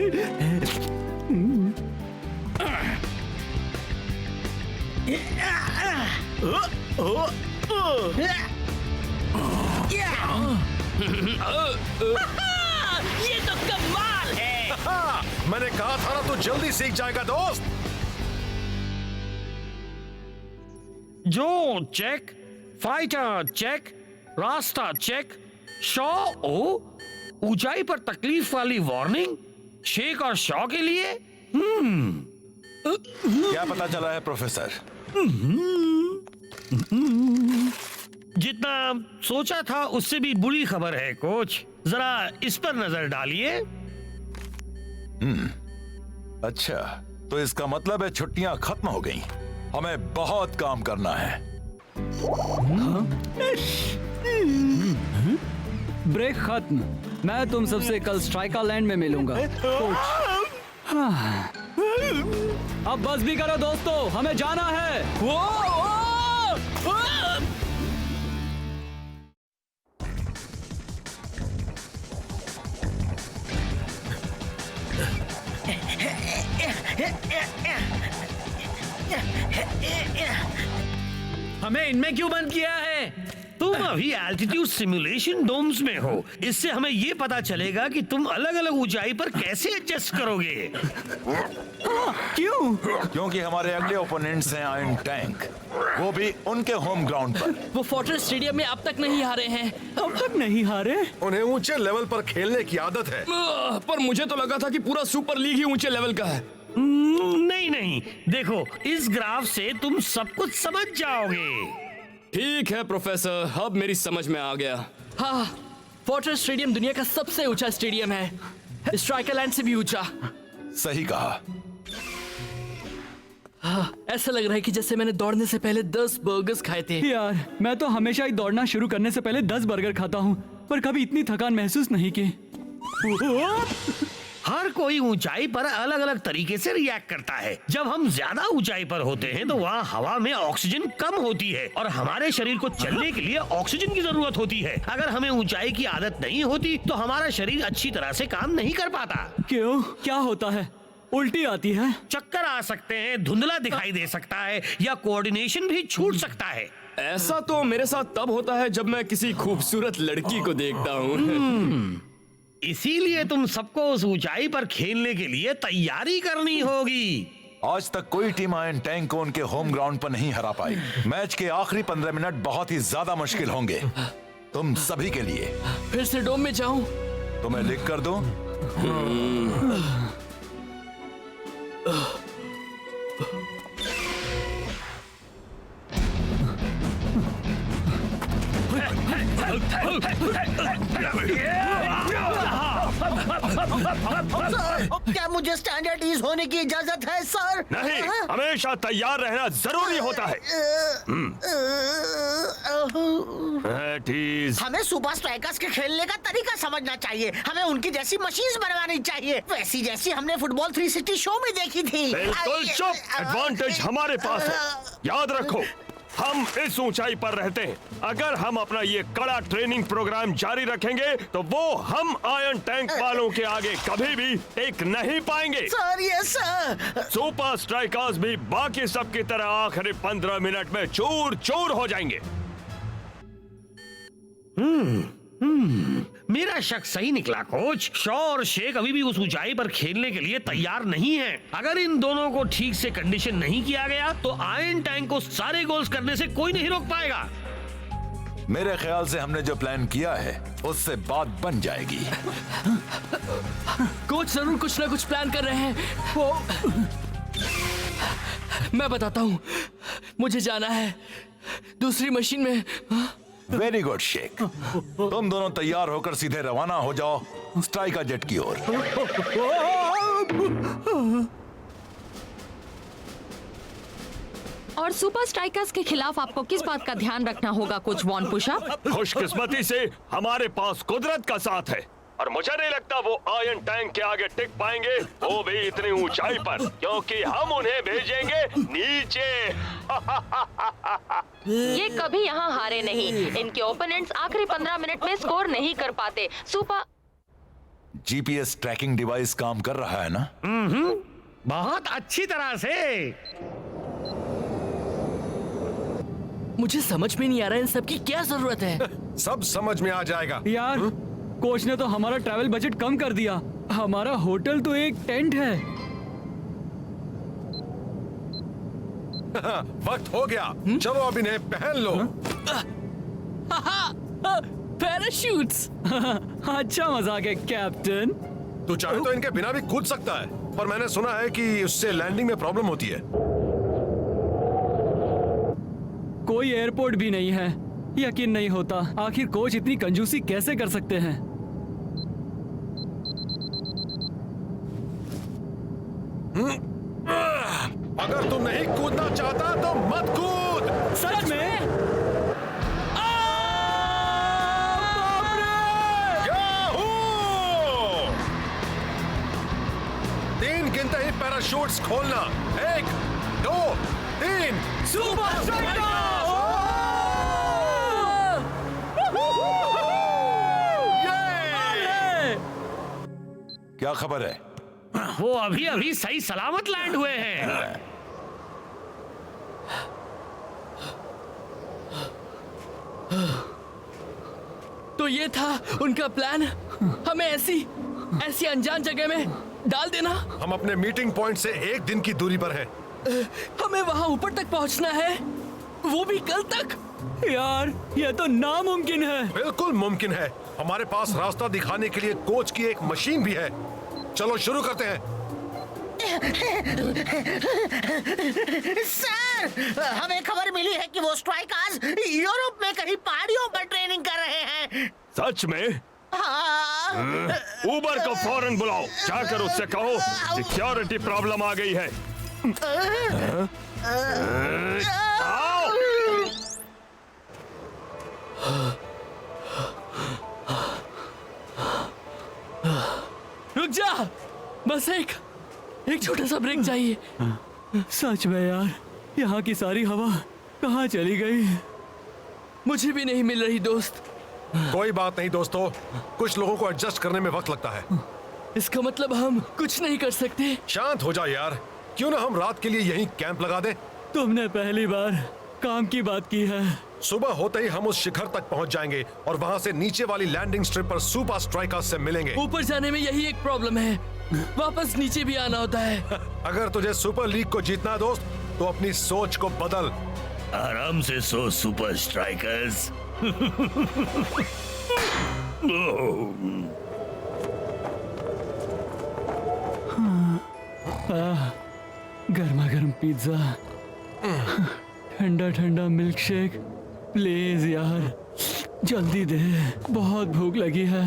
ये तो कमाल है। मैंने कहा था ना, तू जल्दी सीख जाएगा दोस्त। जो चेक, फाइटर चेक, रास्ता चेक, शॉ ओ, ऊंचाई पर तकलीफ वाली वार्निंग, शेक और शॉ के लिए। क्या पता चला है प्रोफेसर? जितना सोचा था उससे भी बुरी खबर है कोच, जरा इस पर नजर डालिए। अच्छा, तो इसका मतलब है छुट्टियां खत्म हो गई। हमें बहुत काम करना है। ब्रेक खत्म। मैं तुम सबसे कल स्ट्राइका लैंड में मिलूंगा कोच। अब बस भी करो दोस्तों, हमें जाना है। हमें इनमें क्यों बंद किया है? तुम अभी एल्टीट्यूड सिमुलेशन डोम्स में हो। इससे हमें ये पता चलेगा कि तुम अलग अलग ऊंचाई पर कैसे एडजस्ट करोगे। क्यों? क्योंकि हमारे अगले ओपोनेंट्स हैं आयरन टैंक, वो भी उनके होम ग्राउंड पर। वो फोर्ट्रेस स्टेडियम में अब तक नहीं हारे हैं। अब तक नहीं हारे? उन्हें ऊंचे लेवल पर खेलने की आदत है। पर मुझे तो लगा था कि पूरा सुपर लीग ही ऊंचे लेवल का है। नहीं नहीं, देखो इस ग्राफ से तुम सब कुछ समझ जाओगे। ठीक है प्रोफेसर, अब मेरी समझ में आ गया। हाँ, फोर्ट्रेस स्टेडियम दुनिया का सबसे ऊंचा स्टेडियम है, स्ट्राइकर लैंड से भी ऊंचा। सही कहा। हाँ, ऐसा लग रहा है कि जैसे मैंने दौड़ने से पहले 10 बर्गर्स खाए थे। यार, मैं तो हमेशा ही दौड़ना शुरू करने से पहले 10 बर्गर खाता हूँ, पर कभी इतनी थकान महसूस नहीं की। हर कोई ऊंचाई पर अलग अलग तरीके से रिएक्ट करता है। जब हम ज्यादा ऊंचाई पर होते हैं तो वहाँ हवा में ऑक्सीजन कम होती है और हमारे शरीर को चलने के लिए ऑक्सीजन की जरूरत होती है। अगर हमें ऊंचाई की आदत नहीं होती तो हमारा शरीर अच्छी तरह से काम नहीं कर पाता। क्यों? क्या होता है? उल्टी आती है? चक्कर आ सकते हैं, धुंधला दिखाई दे सकता है या कोऑर्डिनेशन भी छूट सकता है। ऐसा तो मेरे साथ तब होता है जब मैं किसी खूबसूरत लड़की को देखता हूँ। इसीलिए तुम सबको उस ऊंचाई पर खेलने के लिए तैयारी करनी होगी। आज तक कोई टीम आयरन टैंक को उनके होम ग्राउंड पर नहीं हरा पाई। मैच के आखिरी 15 मिनट बहुत ही ज्यादा मुश्किल होंगे तुम सभी के लिए। फिर से डोम में जाऊं? तो मैं लिख कर दूं? क्या मुझे स्टैंडर्ड होने की इजाजत है सर? नहीं, हमेशा तैयार रहना जरूरी होता है। हमें सुपर स्ट्राइकर्स के खेलने का तरीका समझना चाहिए। हमें उनकी जैसी मशीन्स बनवानी चाहिए, वैसी जैसी हमने फुटबॉल 360 शो में देखी थी। बिल्कुल चुप। एडवांटेज हमारे पास है, याद रखो। हम इस ऊंचाई पर रहते हैं। अगर हम अपना ये कड़ा ट्रेनिंग प्रोग्राम जारी रखेंगे तो वो हम आयरन टैंक वालों के आगे कभी भी टिक नहीं पाएंगे। सर, ये सर। सुपर स्ट्राइकर्स भी बाकी सब की तरह आखिरी 15 मिनट में चूर चूर हो जाएंगे। मेरा शक सही निकला कोच। शॉ और शेक अभी भी उस ऊंचाई पर खेलने के लिए तैयार नहीं हैं। अगर इन दोनों को ठीक से कंडीशन नहीं किया गया तो आयरन टैंक को सारे गोल्स करने से कोई नहीं रोक पाएगा। मेरे ख्याल से हमने जो प्लान किया है उससे बात बन जाएगी। कोच जरूर कुछ ना कुछ प्लान कर रहे हैं। मैं बताता हूँ, मुझे जाना है दूसरी मशीन में। Very good shake. तुम दोनों तैयार होकर सीधे रवाना हो जाओ स्ट्राइका जेट की ओर। और सुपर स्ट्राइकर्स के खिलाफ आपको किस बात का ध्यान रखना होगा कोच वॉन पुशा? खुशकिस्मती से हमारे पास कुदरत का साथ है और मुझे नहीं लगता वो आयरन टैंक के आगे टिक पाएंगे, वो भी इतनी ऊंचाई पर, क्योंकि हम उन्हें भेजेंगे नीचे। ये कभी यहाँ हारे नहीं। इनके ओपोनेंट्स आखिरी 15 मिनट में स्कोर नहीं कर पाते। सुपर जीपीएस ट्रैकिंग डिवाइस काम कर रहा है ना? बहुत अच्छी तरह से। मुझे समझ में नहीं आ रहा इन सब की क्या जरूरत है। सब समझ में आ जाएगा। यार कोच ने तो हमारा ट्रैवल बजट कम कर दिया। हमारा होटल तो एक टेंट है। वक्त हो गया, चलो अब इन्हें पहन लो। पैराशूट्स। अच्छा मजाक है कैप्टन। तू चाहे तो इनके बिना भी कूद सकता है, पर मैंने सुना है कि उससे लैंडिंग में प्रॉब्लम होती है। कोई एयरपोर्ट भी नहीं है। यकीन नहीं होता, आखिर कोच इतनी कंजूसी कैसे कर सकते हैं। अगर तू नहीं कूदना चाहता तो मत कूद। सच में? याहू! 3 गिनते ही पैराशूट्स खोलना। 1, 2, 3। Super striker! क्या खबर है? वो अभी अभी सही सलामत लैंड हुए हैं। तो ये था उनका प्लान, हमें ऐसी अनजान जगह में डाल देना। हम अपने मीटिंग पॉइंट से 1 दिन की दूरी पर हैं। हमें वहां ऊपर तक पहुंचना है, वो भी कल तक। यार ये तो नामुमकिन है। बिल्कुल मुमकिन है। हमारे पास रास्ता दिखाने के लिए कोच की एक मशीन भी है। चलो शुरू करते हैं। सर, हमें खबर मिली है कि वो स्ट्राइकर्स यूरोप में कहीं पहाड़ियों पर ट्रेनिंग कर रहे हैं। सच में? हाँ। उबर को फौरन बुलाओ, जाकर उससे कहो सिक्योरिटी प्रॉब्लम आ गई है। आओ। रुक जा, बस एक छोटा सा ब्रेक चाहिए। सच में यार, यहाँ की सारी हवा कहाँ चली गई? मुझे भी नहीं मिल रही दोस्त। कोई बात नहीं दोस्तों, कुछ लोगों को एडजस्ट करने में वक्त लगता है। इसका मतलब हम कुछ नहीं कर सकते। शांत हो जा यार, क्यों ना हम रात के लिए यहीं कैंप लगा दें। तुमने पहली बार काम की बात की है। सुबह होते ही हम उस शिखर तक पहुंच जाएंगे और वहां से नीचे वाली लैंडिंग स्ट्रिप पर सुपर स्ट्राइकर्स से मिलेंगे। ऊपर जाने में यही एक प्रॉब्लम है, वापस नीचे भी आना होता है। अगर तुझे सुपर लीग को जीतना है दोस्त, तो अपनी सोच को बदल। आराम से सो सुपर स्ट्राइकर्स। गर्मा गर्म पिज्जा, ठंडा ठंडा मिल्क शेक, प्लीज यार जल्दी दे, बहुत भूख लगी है।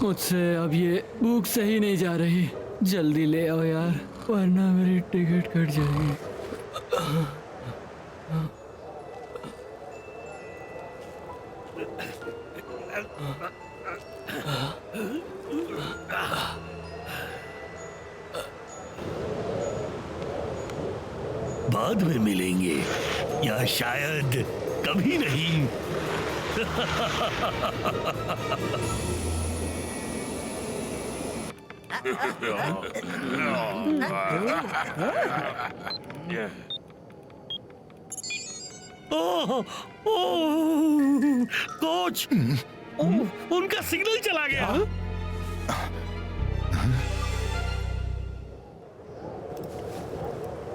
मुझसे अब ये भूख सही नहीं जा रही। जल्दी ले आओ यार, वरना मेरी टिकट कट जाएगी। बाद में मिलेंगे या शायद कभी नहीं। ओह, ओह, कोच, उनका सिग्नल चला गया।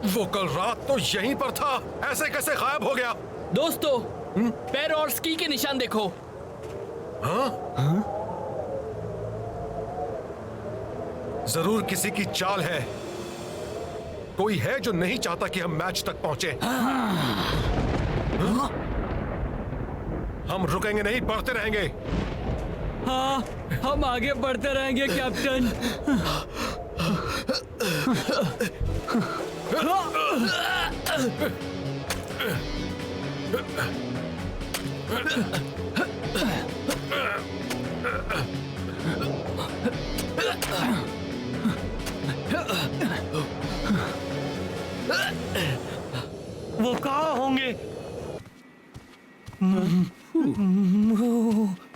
वो कल रात तो यहीं पर था, ऐसे कैसे गायब हो गया? दोस्तों, पैर और स्की के निशान देखो। जरूर किसी की चाल है। कोई है जो नहीं चाहता कि हम मैच तक पहुंचे। हम रुकेंगे नहीं, बढ़ते रहेंगे। हाँ, हम आगे बढ़ते रहेंगे कैप्टन। वो कहाँ होंगे?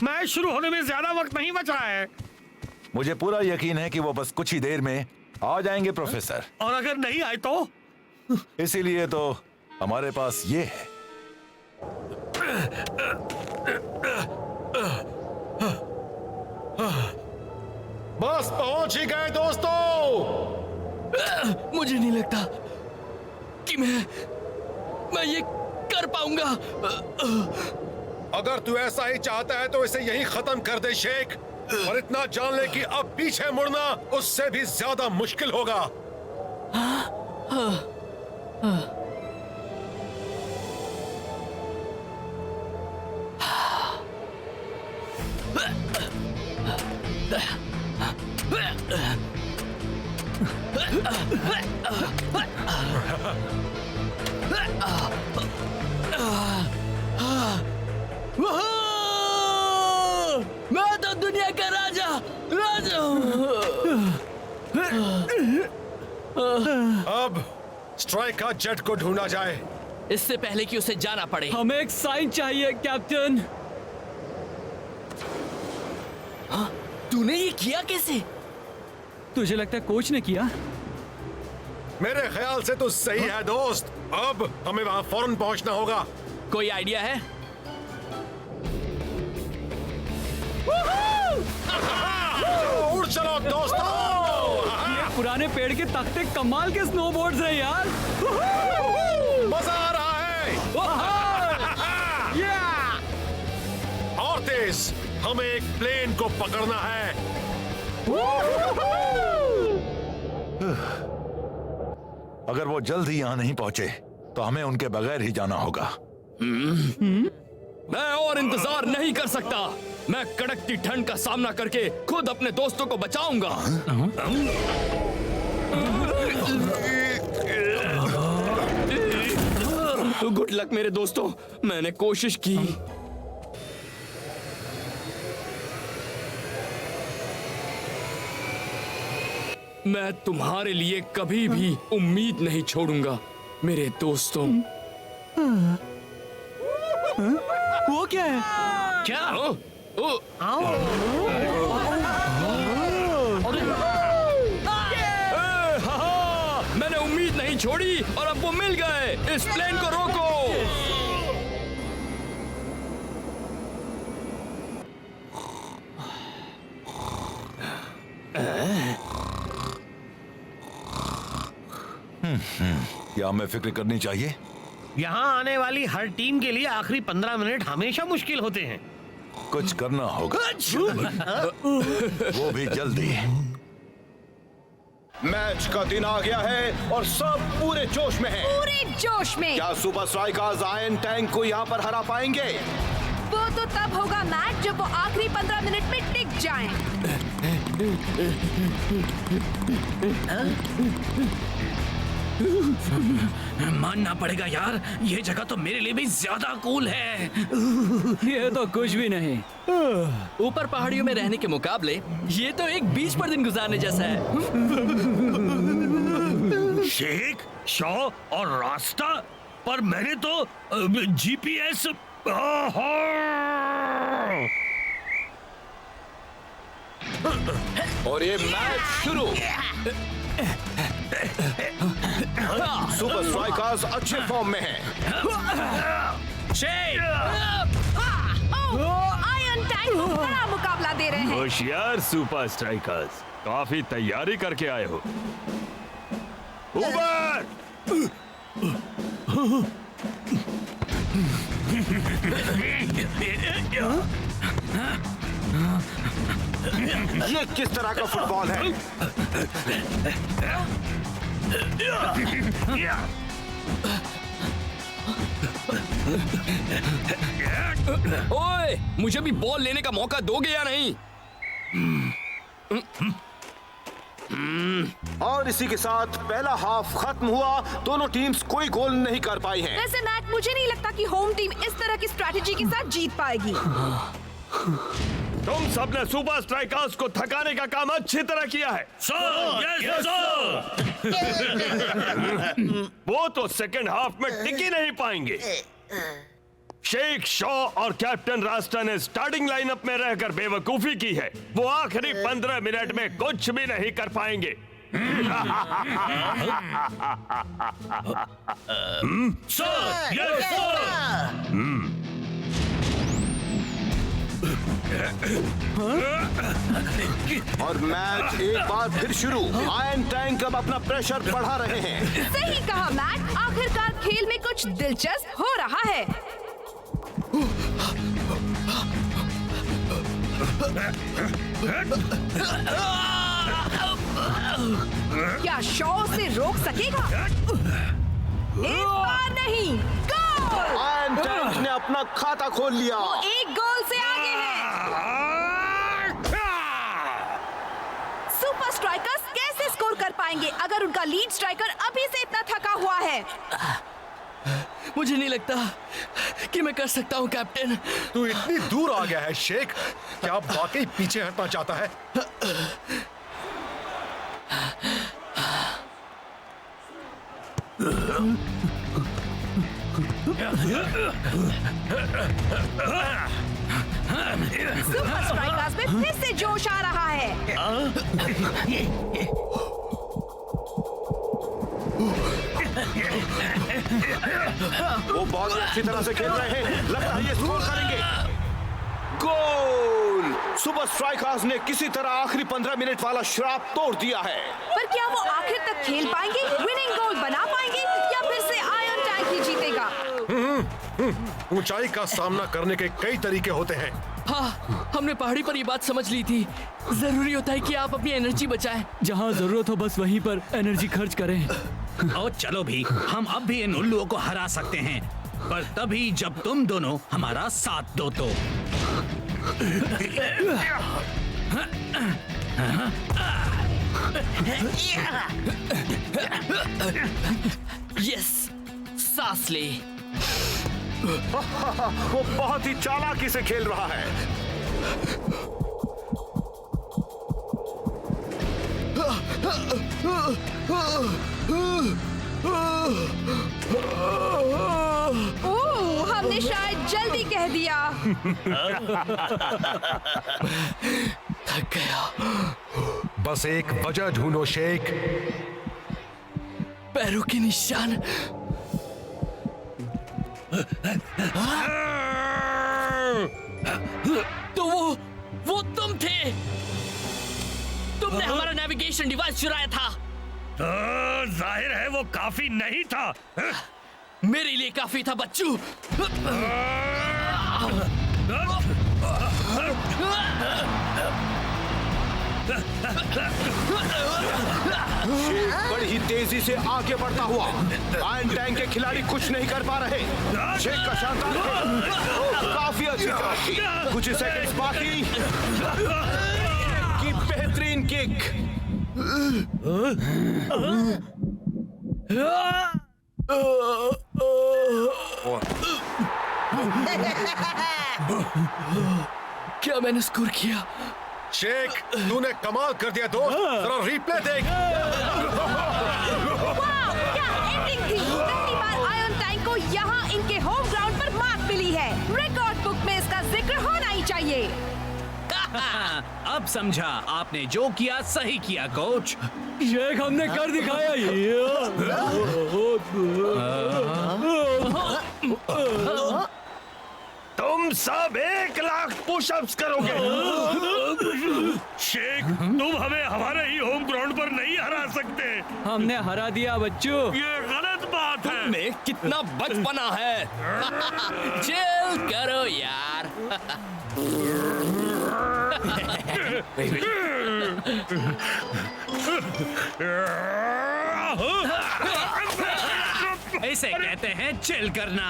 मैच शुरू होने में ज्यादा वक्त नहीं बचा है। मुझे पूरा यकीन है कि वो बस कुछ ही देर में आ जाएंगे प्रोफेसर। और अगर नहीं आए तो? इसीलिए तो हमारे पास ये है। बस पहुंच ही गए दोस्तों। मुझे नहीं लगता कि मैं ये कर पाऊंगा। अगर तू ऐसा ही चाहता है तो इसे यहीं खत्म कर दे शेख, और इतना जान ले कि अब पीछे मुड़ना उससे भी ज्यादा मुश्किल होगा। मैं तो दुनिया का राजा अब स्ट्राइक का जेट को ढूंढा जाए इससे पहले कि उसे जाना पड़े। हमें एक साइन चाहिए कैप्टन। तूने ये किया कैसे? तुझे लगता है कोच ने किया? मेरे ख्याल से तो सही है दोस्त। अब हमें वहां फौरन पहुंचना होगा। कोई आइडिया है? उड़ चलो दोस्तों। ये पुराने पेड़ के तख्ते कमाल के स्नोबोर्ड्स हैं यार। मजा आ रहा है। और तेज, हमें एक प्लेन को पकड़ना है। अगर वो जल्द ही यहाँ नहीं पहुंचे तो हमें उनके बगैर ही जाना होगा। मैं और इंतजार नहीं कर सकता। मैं कड़कती ठंड का सामना करके खुद अपने दोस्तों को बचाऊंगा। गुड लक मेरे दोस्तों, मैंने कोशिश की। मैं तुम्हारे लिए कभी भी उम्मीद नहीं छोड़ूंगा मेरे दोस्तों। वो क्या है? क्या? मैंने उम्मीद नहीं छोड़ी और अब वो मिल गए। इस प्लेन को रोको। क्या हमें फिक्र करनी चाहिए? यहाँ आने वाली हर टीम के लिए आखिरी 15 मिनट हमेशा मुश्किल होते हैं। कुछ करना होगा, वो भी जल्दी। मैच का दिन आ गया है और सब पूरे जोश में हैं। पूरे जोश में। क्या सुपर स्ट्राइकर्स आयरन टैंक को यहाँ पर हरा पाएंगे? वो तो तब होगा मैच जब वो आखिरी 15 मिनट में टिक जाएं। मानना पड़ेगा यार, ये जगह तो मेरे लिए भी ज्यादा कूल है। ये तो कुछ भी नहीं। ऊपर पहाड़ियों में रहने के मुकाबले ये तो एक बीच पर दिन गुजारने जैसा है। शेख, शॉ और रास्ता पर मैंने तो जीपीएस। और ये मैच शुरू। सुपर स्ट्राइकर्स अच्छे फॉर्म में हैं। आयरन टैंक को बड़ा मुकाबला दे रहे हैं। होशियार सुपर स्ट्राइकर्स, काफी तैयारी करके आए हो। ऊपर! ये किस तरह का फुटबॉल है? ओए, मुझे भी बॉल लेने का मौका दोगे या नहीं? और इसी के साथ पहला हाफ खत्म हुआ। दोनों टीम्स कोई गोल नहीं कर पाई हैं। वैसे मैच मुझे नहीं लगता कि होम टीम इस तरह की स्ट्रैटेजी के साथ जीत पाएगी। तुम सबने सुपर स्ट्राइकर्स को थकाने का काम अच्छी तरह किया है। वो तो सेकंड हाफ में टिक ही नहीं पाएंगे। शेख शॉ और कैप्टन रास्टा ने स्टार्टिंग लाइनअप में रहकर बेवकूफी की है। वो आखिरी 15 मिनट में कुछ भी नहीं कर पाएंगे। और मैच एक बार फिर शुरू। आयरन टैंक अब अपना प्रेशर बढ़ा रहे हैं। सही कहा मैट, आखिरकार खेल में कुछ दिलचस्प हो रहा है। क्या शॉ से रोक सकेगा? इस बार नहीं। गोल! आयरन टैंक ने अपना खाता खोल लिया। वो एक गोल से आगे है। सुपर स्ट्राइकर्स कैसे स्कोर कर पाएंगे अगर उनका लीड स्ट्राइकर अभी से इतना थका हुआ है? मुझे नहीं लगता कि मैं कर सकता हूँ कैप्टन। तू इतनी दूर आ गया है शेख, क्या वाकई पीछे हटना चाहता है? सुपर स्ट्राइकर्स में फिर से जोश आ रहा है। वो बहुत अच्छी तरह से खेल रहे हैं। लगता है ये स्कोर करेंगे। गोल! सुपर स्ट्राइकर्स ने किसी तरह आखिरी 15 मिनट वाला श्राप तोड़ दिया है। पर क्या वो आखिर तक खेल पाएंगे, विनिंग गोल बना पाएंगे, या फिर से आयरन टैंक ही जीतेगा? ऊंचाई का सामना करने के कई तरीके होते हैं। हाँ, हमने पहाड़ी पर ये बात समझ ली थी। जरूरी होता है कि आप अपनी एनर्जी बचाएं। जहाँ जरूरत हो बस वहीं पर एनर्जी खर्च करें। और चलो भी, हम अब भी इन उल्लुओं को हरा सकते हैं, पर तभी जब तुम दोनों हमारा साथ दो तो। यस, सांस ले। वो बहुत ही चालाकी से खेल रहा है। ओह, हमने शायद जल्दी कह दिया। थक गया। बस एक वजह ढूंढो शेख। पैरों के निशान। तो वो तुम थे। तुमने हमारा नेविगेशन डिवाइस चुराया था। जाहिर है वो काफी नहीं था। मेरे लिए काफी था बच्चू। शेख बड़ी ही तेजी से आगे बढ़ता हुआ। आयरन टैंक के खिलाड़ी कुछ नहीं कर पा रहे। शेख का शानदार खेल काफी अच्छी तरह थी। कुछ सेकंड्स बाकी की बेहतरीन किक। क्या मैंने स्कोर किया? शेख, तूने कमाल कर दिया दोस्त। जरा रिप्ले देख। वाह, क्या एंडिंग थी। पहली बार आयरन टैंक को यहाँ इनके होम ग्राउंड पर मात मिली है। रिकॉर्ड बुक में इसका जिक्र होना ही चाहिए। अब समझा, आपने जो किया सही किया कोच। शेख, हमने कर दिखाया ये। तुम सब 1 लाख पुशअप्स करोगे। शेख, तुम हमें हमारे ही होम ग्राउंड पर नहीं हरा सकते। हमने हरा दिया बच्चू। ये गलत बात है। में कितना बचपना है। चिल करो यार। इसे कहते हैं चिल करना।